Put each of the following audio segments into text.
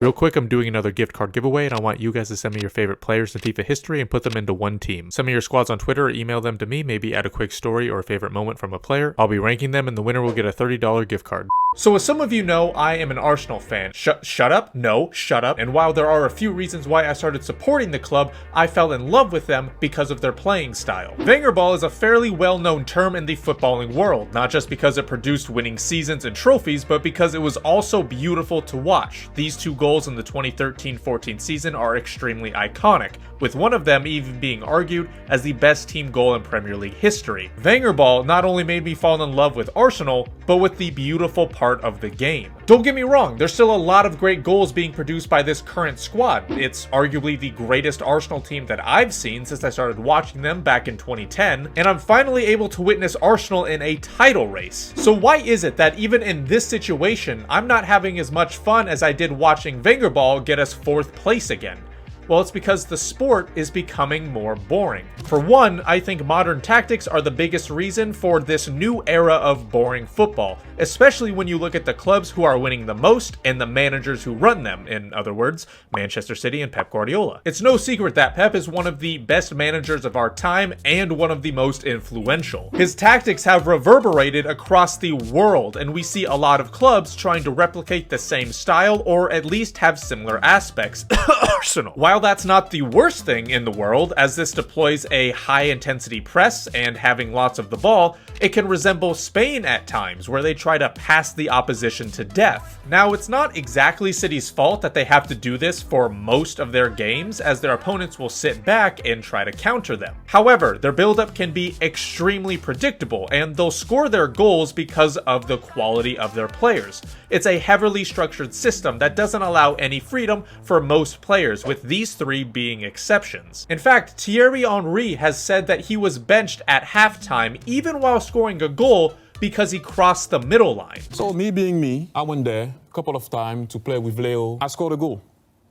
Real quick, I'm doing another gift card giveaway, and I want you guys to send me your favorite players in FIFA history and put them into one team. Send me your squads on Twitter or email them to me, maybe add a quick story or a favorite moment from a player. I'll be ranking them, and the winner will get a $30 gift card. So as some of you know, I am an Arsenal fan. Shut up? No, shut up. And while there are a few reasons why I started supporting the club, I fell in love with them because of their playing style. Vangerball is a fairly well-known term in the footballing world, not just because it produced winning seasons and trophies, but because it was also beautiful to watch. These two goals in the 2013-14 season are extremely iconic, with one of them even being argued as the best team goal in Premier League history. Vangerball not only made me fall in love with Arsenal, but with the beautiful part of the game. Don't get me wrong, there's still a lot of great goals being produced by this current squad. It's arguably the greatest Arsenal team that I've seen since I started watching them back in 2010, and I'm finally able to witness Arsenal in a title race. So why is it that even in this situation, I'm not having as much fun as I did watching Vangerball get us 4th place again? Well, it's because the sport is becoming more boring. For one, I think modern tactics are the biggest reason for this new era of boring football, especially when you look at the clubs who are winning the most and the managers who run them, in other words, Manchester City and Pep Guardiola. It's no secret that Pep is one of the best managers of our time and one of the most influential. His tactics have reverberated across the world, and we see a lot of clubs trying to replicate the same style or at least have similar aspects. Arsenal. While that's not the worst thing in the world, as this deploys a high-intensity press and having lots of the ball, it can resemble Spain at times, where they try to pass the opposition to death. Now, it's not exactly City's fault that they have to do this for most of their games, as their opponents will sit back and try to counter them. However, their build-up can be extremely predictable, and they'll score their goals because of the quality of their players. It's a heavily structured system that doesn't allow any freedom for most players, with these 3 being exceptions. In fact, Thierry Henry has said that he was benched at halftime even while scoring a goal because he crossed the middle line. So me being me, I went there a couple of times to play with Leo. I scored a goal.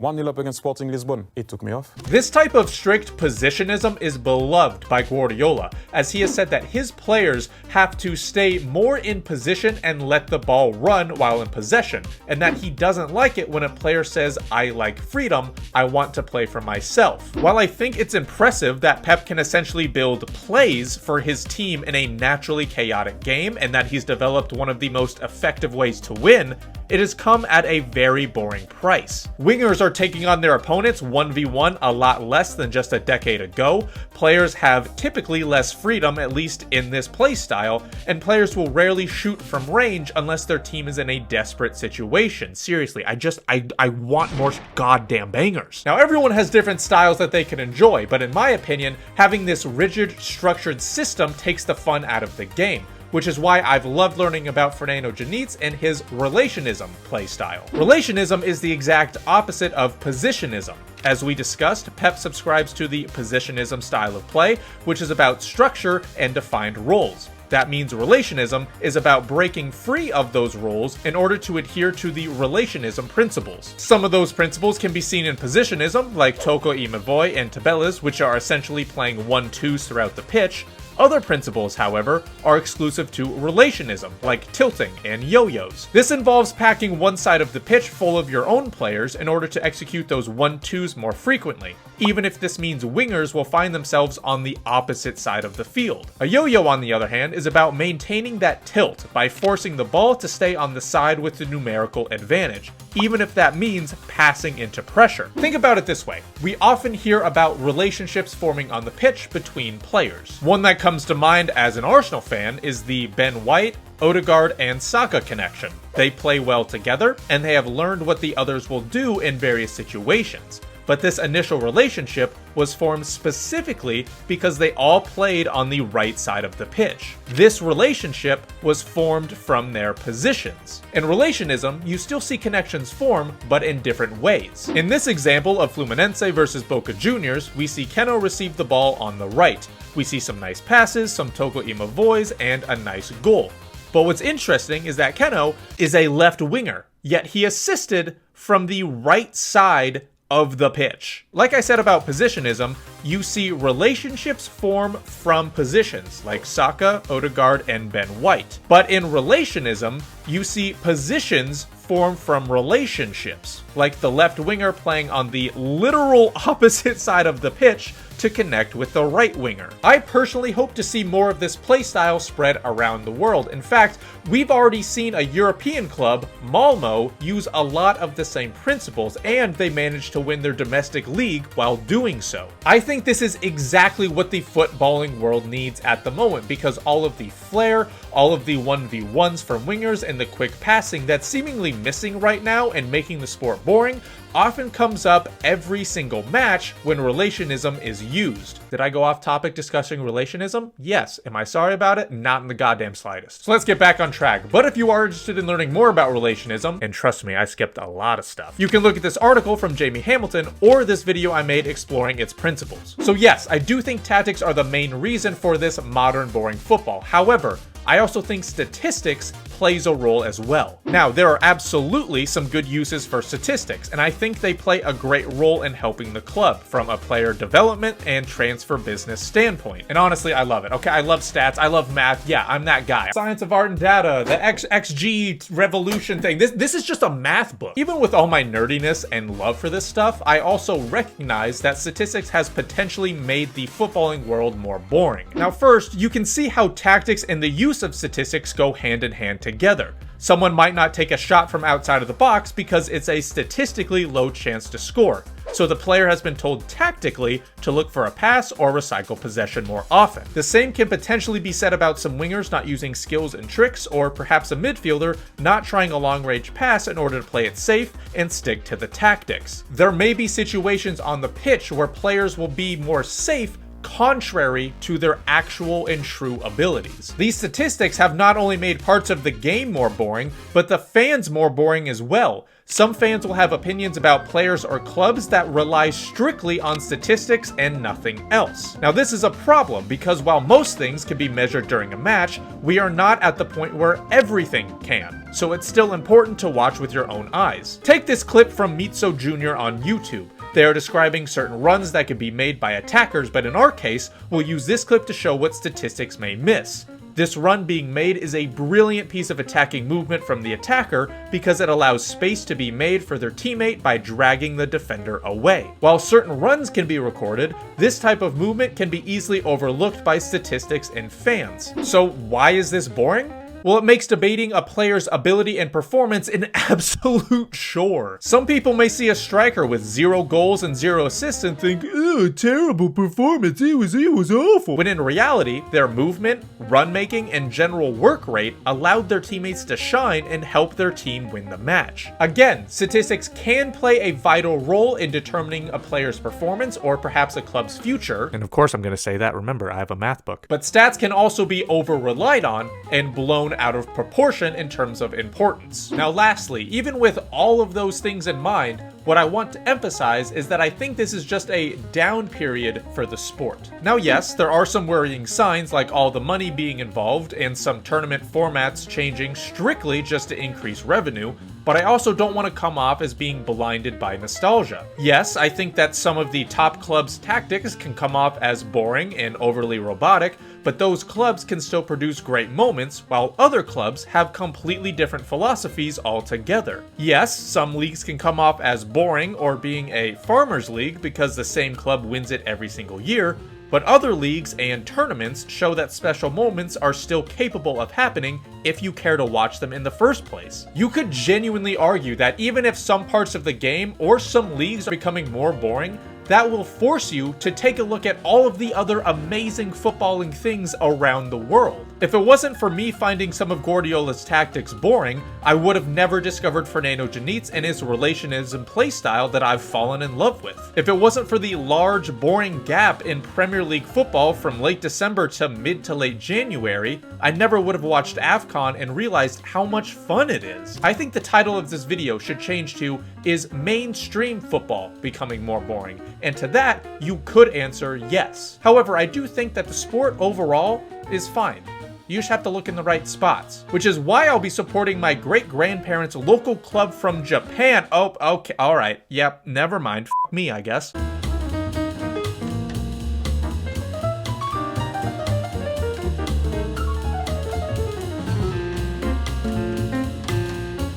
1-0 up against Sporting Lisbon. It took me off. This type of strict positionism is beloved by Guardiola, as he has said that his players have to stay more in position and let the ball run while in possession, and that he doesn't like it when a player says, "I like freedom, I want to play for myself." While I think it's impressive that Pep can essentially build plays for his team in a naturally chaotic game, and that he's developed one of the most effective ways to win, it has come at a very boring price. Wingers are taking on their opponents 1v1 a lot less than just a decade ago. Players have typically less freedom, at least in this play style, and players will rarely shoot from range unless their team is in a desperate situation. Seriously, I want more goddamn bangers. Now, everyone has different styles that they can enjoy, but in my opinion, having this rigid, structured system takes the fun out of the game, which is why I've loved learning about Fernando Diniz and his relationism playstyle. Relationism is the exact opposite of positionism. As we discussed, Pep subscribes to the positionism style of play, which is about structure and defined roles. That means relationism is about breaking free of those roles in order to adhere to the relationism principles. Some of those principles can be seen in positionism, like Toko Imavoy and Tabelas, which are essentially playing 1-2s throughout the pitch. Other principles, however, are exclusive to relationism, like tilting and yo-yos. This involves packing one side of the pitch full of your own players in order to execute those 1-2s more frequently, even if this means wingers will find themselves on the opposite side of the field. A yo-yo, on the other hand, is about maintaining that tilt by forcing the ball to stay on the side with the numerical advantage, even if that means passing into pressure. Think about it this way. We often hear about relationships forming on the pitch between players. One that comes to mind as an Arsenal fan is the Ben White, Odegaard, and Saka connection. They play well together, and they have learned what the others will do in various situations. But this initial relationship was formed specifically because they all played on the right side of the pitch. This relationship was formed from their positions. In relationism, you still see connections form, but in different ways. In this example of Fluminense versus Boca Juniors, we see Keno receive the ball on the right. We see some nice passes, some Toko Imavoys, and a nice goal. But what's interesting is that Keno is a left winger, yet he assisted from the right side of the pitch. Like I said about positionism, you see relationships form from positions, like Saka, Odegaard, and Ben White. But in relationism, you see positions form from relationships, like the left winger playing on the literal opposite side of the pitch to connect with the right winger. I personally hope to see more of this playstyle spread around the world. In fact, we've already seen a European club, Malmo, use a lot of the same principles, and they managed to win their domestic league while doing so. I think this is exactly what the footballing world needs at the moment, because all of the flair, all of the 1v1s from wingers, and the quick passing that's seemingly missing right now and making the sport boring often comes up every single match when relationism is used. Did I go off topic discussing relationism? Yes. Am I sorry about it? Not in the goddamn slightest. So let's get back on track. But if you are interested in learning more about relationism, and trust me, I skipped a lot of stuff, you can look at this article from Jamie Hamilton or this video I made exploring its principles. So yes, I do think tactics are the main reason for this modern boring football. However, I also think statistics plays a role as well. Now, there are absolutely some good uses for statistics, and I think they play a great role in helping the club from a player development and transfer business standpoint. And honestly, I love it. Okay, I love stats, I love math. Yeah, I'm that guy. Science of art and data, the XG revolution thing. This is just a math book. Even with all my nerdiness and love for this stuff, I also recognize that statistics has potentially made the footballing world more boring. Now, first, you can see how tactics and the use of statistics go hand in hand together. Someone might not take a shot from outside of the box because it's a statistically low chance to score, so the player has been told tactically to look for a pass or recycle possession more often. The same can potentially be said about some wingers not using skills and tricks, or perhaps a midfielder not trying a long-range pass in order to play it safe and stick to the tactics. There may be situations on the pitch where players will be more safe contrary to their actual and true abilities. These statistics have not only made parts of the game more boring, but the fans more boring as well. Some fans will have opinions about players or clubs that rely strictly on statistics and nothing else. Now, this is a problem because while most things can be measured during a match, we are not at the point where everything can. So it's still important to watch with your own eyes. Take this clip from Mitso Jr. on YouTube. They are describing certain runs that can be made by attackers, but in our case, we'll use this clip to show what statistics may miss. This run being made is a brilliant piece of attacking movement from the attacker because it allows space to be made for their teammate by dragging the defender away. While certain runs can be recorded, this type of movement can be easily overlooked by statistics and fans. So why is this boring? Well, it makes debating a player's ability and performance an absolute chore. Some people may see a striker with 0 goals and 0 assists and think, "Oh, terrible performance, he was awful." When in reality, their movement, run making, and general work rate allowed their teammates to shine and help their team win the match. Again, statistics can play a vital role in determining a player's performance or perhaps a club's future. And of course I'm going to say that, remember, I have a math book. But stats can also be over-relied on and blown out of proportion in terms of importance. Now lastly, even with all of those things in mind, what I want to emphasize is that I think this is just a down period for the sport. Now yes, there are some worrying signs like all the money being involved and some tournament formats changing strictly just to increase revenue, but I also don't want to come off as being blinded by nostalgia. Yes, I think that some of the top clubs' tactics can come off as boring and overly robotic, but those clubs can still produce great moments, while other clubs have completely different philosophies altogether. Yes, some leagues can come off as boring or being a farmers league because the same club wins it every single year, but other leagues and tournaments show that special moments are still capable of happening if you care to watch them in the first place. You could genuinely argue that even if some parts of the game or some leagues are becoming more boring, that will force you to take a look at all of the other amazing footballing things around the world. If it wasn't for me finding some of Guardiola's tactics boring, I would have never discovered Fernando Genitz and his relationism playstyle that I've fallen in love with. If it wasn't for the large, boring gap in Premier League football from late December to mid to late January, I never would have watched AFCON and realized how much fun it is. I think the title of this video should change to, "Is mainstream football becoming more boring?" And to that, you could answer yes. However, I do think that the sport overall is fine. You just have to look in the right spots. Which is why I'll be supporting my great-grandparents' local club from Japan. Oh, okay, alright. Yep, never mind. F me, I guess.